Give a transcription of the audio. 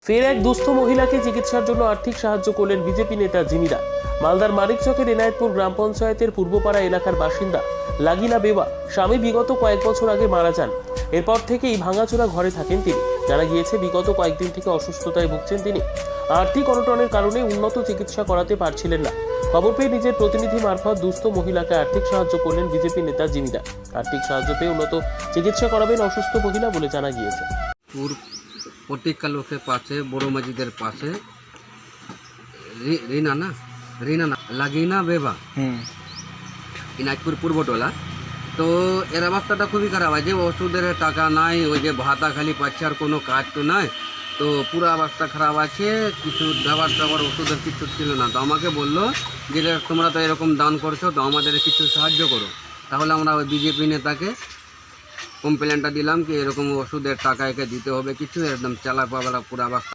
ফের এক দুস্থ মহিলাকে চিকিৎসার জন্য আর্থিক সাহায্য করলেন বিজেপি নেতা জিমিরা। মালদার মানিকচকের এনায়েতপুর গ্রাম পঞ্চায়েতের পূর্বপাড়া এলাকার বাসিন্দা লাগিনা বেওয়া স্বামী বিগত কয়েক বছর আগে মারা যান। এরপর থেকেই ভাঙাচোরা ঘরে থাকেন তিনি। জানা গিয়েছে বিগত কয়েকদিন থেকে অসুস্থতায় ভুগছেন তিনি। আর্থিক অনটনের কারণে উন্নত চিকিৎসা করাতে পারছিলেন না। খবর পেয়ে নিজের প্রতিনিধি মারফত দুস্থ মহিলাকে আর্থিক সাহায্য করলেন বিজেপি নেতা জিমিরা। আর্থিক সাহায্য পেয়ে উন্নত চিকিৎসা করাবেন অসুস্থ মহিলা বলে জানা গিয়েছে। প্রতীক্ষা লোকের পাশে বড় মসজিদের পাশে রিনা না লাগিনা বেবা ইনাজপুর পূর্বটোলা। তো এর অবস্থাটা খুবই খারাপ আছে, ওষুধের টাকা নাই, ওই যে ভাতা খালি পাচ্ছে আর কোনো কাজ তো নাই। তো পুরো অবস্থা খারাপ আছে, কিছু খাবার ওষুধের কিছু ছিল না। তো আমাকে বললো যে তোমরা তো এরকম দান করছো, তো আমাদের কিছু সাহায্য করো। তাহলে আমরা ওই বিজেপি নেতাকে কমপ্লেনটা দিলাম কি এরকম ওষুধের টাকা একে দিতে হবে কিছু, একদম চালা পাওয়া পুরো অবস্থা